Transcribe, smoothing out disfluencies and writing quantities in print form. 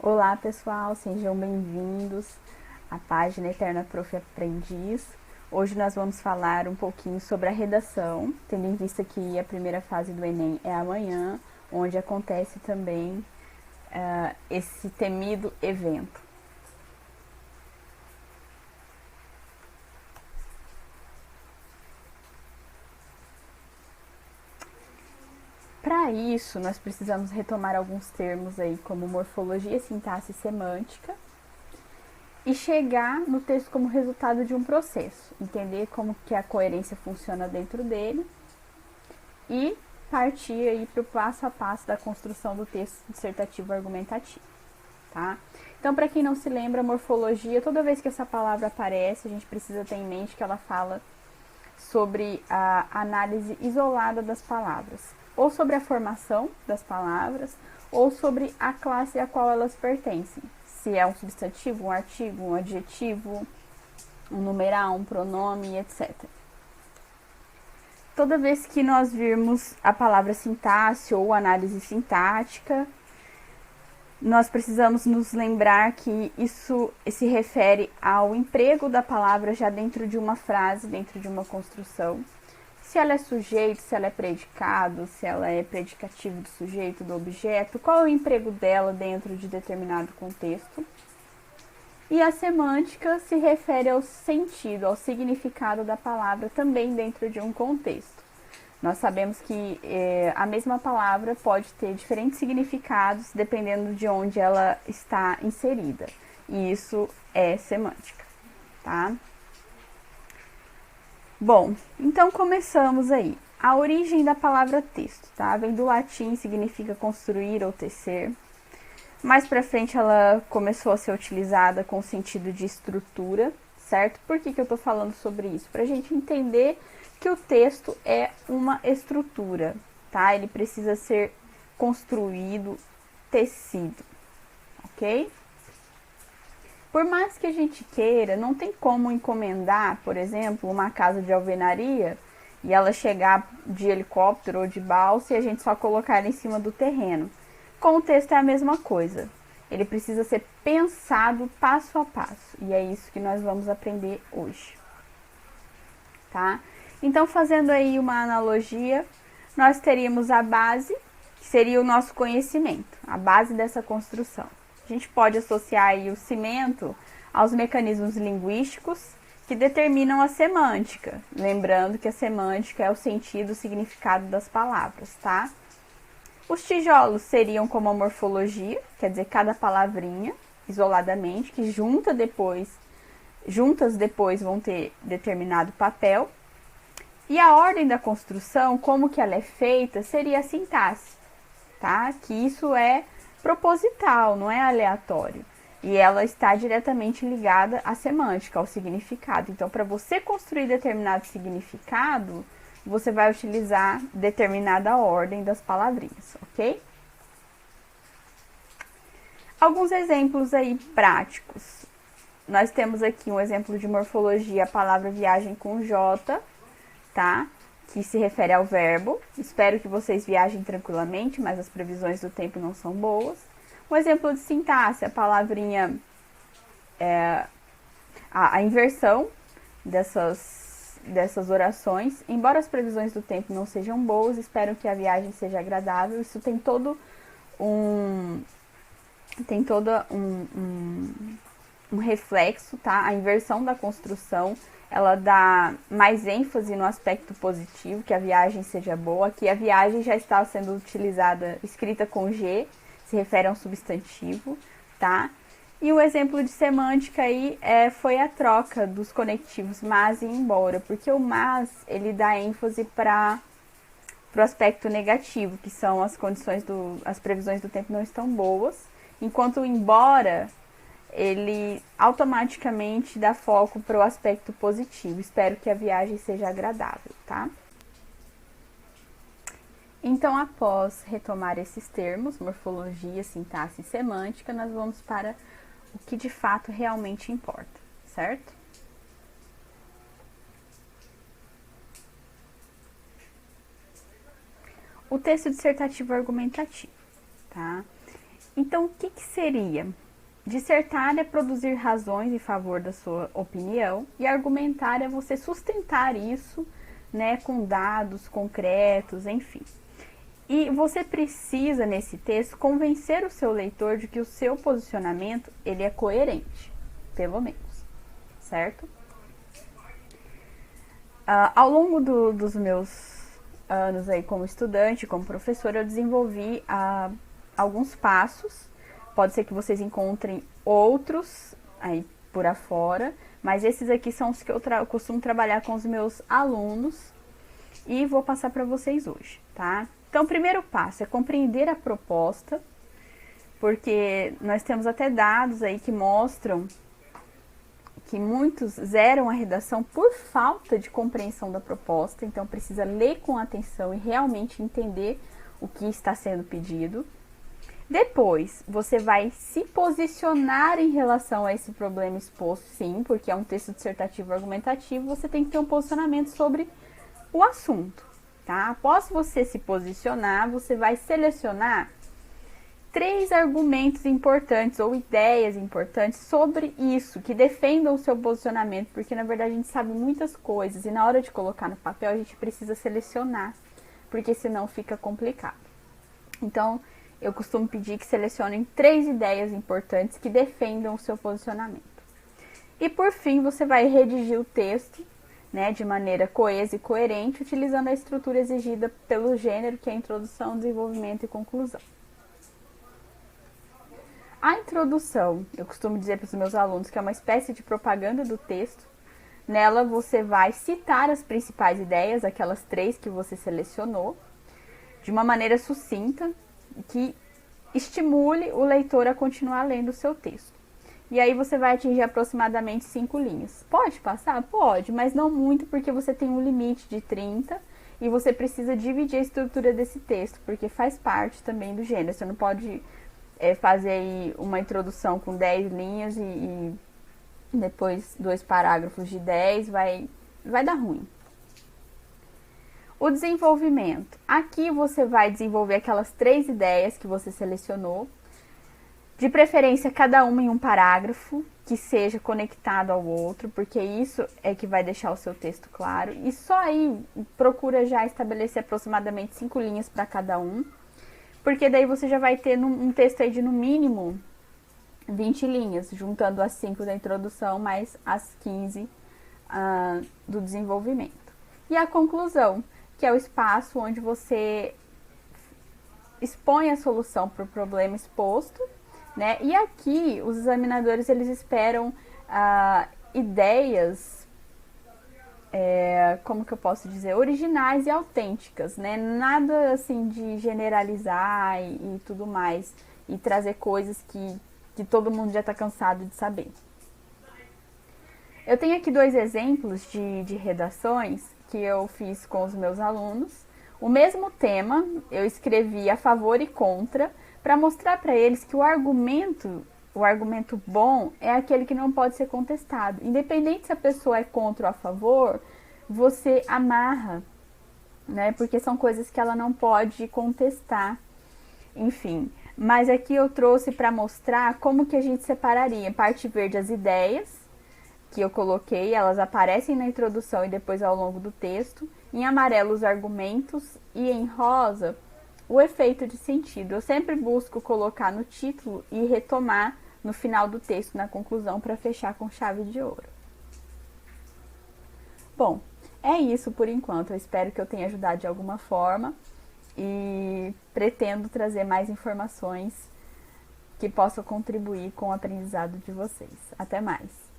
Olá pessoal, sejam bem-vindos à página Eterna Prof. Aprendiz. Hoje nós vamos falar um pouquinho sobre a redação, tendo em vista que a primeira fase do Enem é amanhã, onde acontece também esse temido evento. Para isso, nós precisamos retomar alguns termos aí, como morfologia, sintaxe e semântica, e chegar no texto como resultado de um processo, entender como que a coerência funciona dentro dele e partir aí para o passo a passo da construção do texto dissertativo argumentativo, tá? Então, para quem não se lembra, morfologia, toda vez que essa palavra aparece, a gente precisa ter em mente que ela fala sobre a análise isolada das palavras, ou sobre a formação das palavras, ou sobre a classe a qual elas pertencem. Se é um substantivo, um artigo, um adjetivo, um numeral, um pronome, etc. Toda vez que nós virmos a palavra sintaxe ou análise sintática, nós precisamos nos lembrar que isso se refere ao emprego da palavra já dentro de uma frase, dentro de uma construção. Se ela é sujeito, se ela é predicado, se ela é predicativo do sujeito, do objeto, qual é o emprego dela dentro de determinado contexto. E a semântica se refere ao sentido, ao significado da palavra também dentro de um contexto. Nós sabemos que a mesma palavra pode ter diferentes significados dependendo de onde ela está inserida. E isso é semântica, tá? Bom, então começamos aí. A origem da palavra texto, tá? Vem do latim, significa construir ou tecer. Mais pra frente ela começou a ser utilizada com o sentido de estrutura, certo? Por que eu tô falando sobre isso? Pra gente entender que o texto é uma estrutura, tá? Ele precisa ser construído, tecido, ok? Por mais que a gente queira, não tem como encomendar, por exemplo, uma casa de alvenaria e ela chegar de helicóptero ou de balsa e a gente só colocar ela em cima do terreno. Com o texto é a mesma coisa. Ele precisa ser pensado passo a passo. E é isso que nós vamos aprender hoje. Tá? Então, fazendo aí uma analogia, nós teríamos a base, que seria o nosso conhecimento, a base dessa construção. A gente pode associar aí o cimento aos mecanismos linguísticos que determinam a semântica. Lembrando que a semântica é o sentido, o significado das palavras, tá? Os tijolos seriam como a morfologia, quer dizer, cada palavrinha isoladamente, que juntas depois vão ter determinado papel. E a ordem da construção, como que ela é feita, seria a sintaxe, tá? Que isso é proposital, não é aleatório. E ela está diretamente ligada à semântica, ao significado. Então, para você construir determinado significado, você vai utilizar determinada ordem das palavrinhas, ok? Alguns exemplos aí práticos. Nós temos aqui um exemplo de morfologia, a palavra viagem com J, tá? Que se refere ao verbo. Espero que vocês viajem tranquilamente, mas as previsões do tempo não são boas. Um exemplo de sintaxe, a palavrinha, a inversão dessas orações. Embora as previsões do tempo não sejam boas, espero que a viagem seja agradável. Isso tem todo um reflexo, tá? A inversão da construção, ela dá mais ênfase no aspecto positivo, que a viagem seja boa. Aqui a viagem já está sendo utilizada, escrita com G, se refere a um substantivo, tá? E o exemplo de semântica aí foi a troca dos conectivos mas e embora, porque o mas, ele dá ênfase para o aspecto negativo, que são as condições as previsões do tempo não estão boas, enquanto o embora, ele automaticamente dá foco para o aspecto positivo. Espero que a viagem seja agradável, tá? Então, após retomar esses termos, morfologia, sintaxe e semântica, nós vamos para o que de fato realmente importa, certo? O texto dissertativo argumentativo, tá? Então, o que, que seria? Dissertar é produzir razões em favor da sua opinião e argumentar é você sustentar isso, né, com dados concretos, enfim. E você precisa, nesse texto, convencer o seu leitor de que o seu posicionamento ele é coerente, pelo menos, certo? Ao longo dos meus anos aí como estudante, como professora, eu desenvolvi alguns passos. Pode ser que vocês encontrem outros aí por afora, mas esses aqui são os que eu costumo trabalhar com os meus alunos e vou passar para vocês hoje, tá? Então, o primeiro passo é compreender a proposta, porque nós temos até dados aí que mostram que muitos zeram a redação por falta de compreensão da proposta, então precisa ler com atenção e realmente entender o que está sendo pedido. Depois, você vai se posicionar em relação a esse problema exposto, sim, porque é um texto dissertativo argumentativo, você tem que ter um posicionamento sobre o assunto, tá? Após você se posicionar, você vai selecionar 3 argumentos importantes ou ideias importantes sobre isso, que defendam o seu posicionamento, porque na verdade a gente sabe muitas coisas e na hora de colocar no papel a gente precisa selecionar, porque senão fica complicado. Então, eu costumo pedir que selecionem 3 ideias importantes que defendam o seu posicionamento. E por fim, você vai redigir o texto, né, de maneira coesa e coerente, utilizando a estrutura exigida pelo gênero, que é a introdução, desenvolvimento e conclusão. A introdução, eu costumo dizer para os meus alunos que é uma espécie de propaganda do texto. Nela você vai citar as principais ideias, aquelas 3 que você selecionou, de uma maneira sucinta, que estimule o leitor a continuar lendo o seu texto. E aí você vai atingir aproximadamente 5 linhas. Pode passar? Pode, mas não muito, porque você tem um limite de 30 e você precisa dividir a estrutura desse texto, porque faz parte também do gênero. Você não pode fazer aí uma introdução com 10 linhas e depois 2 parágrafos de 10, vai dar ruim. O desenvolvimento. Aqui você vai desenvolver aquelas 3 ideias que você selecionou, de preferência cada uma em um parágrafo, que seja conectado ao outro, porque isso é que vai deixar o seu texto claro. E só aí procura já estabelecer aproximadamente 5 linhas para cada um, porque daí você já vai ter um texto aí de no mínimo 20 linhas, juntando as 5 da introdução mais as 15 do desenvolvimento. E a conclusão, que é o espaço onde você expõe a solução para o problema exposto, né? E aqui os examinadores eles esperam ideias, como que eu posso dizer, originais e autênticas, né? Nada assim de generalizar e tudo mais, e trazer coisas que todo mundo já está cansado de saber. Eu tenho aqui 2 exemplos de redações que eu fiz com os meus alunos. O mesmo tema, eu escrevi a favor e contra, para mostrar para eles que o argumento bom é aquele que não pode ser contestado. Independente se a pessoa é contra ou a favor, você amarra, né? Porque são coisas que ela não pode contestar. Enfim, mas aqui eu trouxe para mostrar como que a gente separaria. Parte verde, as ideias que eu coloquei, elas aparecem na introdução e depois ao longo do texto. Em amarelo, os argumentos, e em rosa, o efeito de sentido. Eu sempre busco colocar no título e retomar no final do texto, na conclusão, para fechar com chave de ouro. Bom, é isso por enquanto. Eu espero que eu tenha ajudado de alguma forma e pretendo trazer mais informações que possam contribuir com o aprendizado de vocês. Até mais!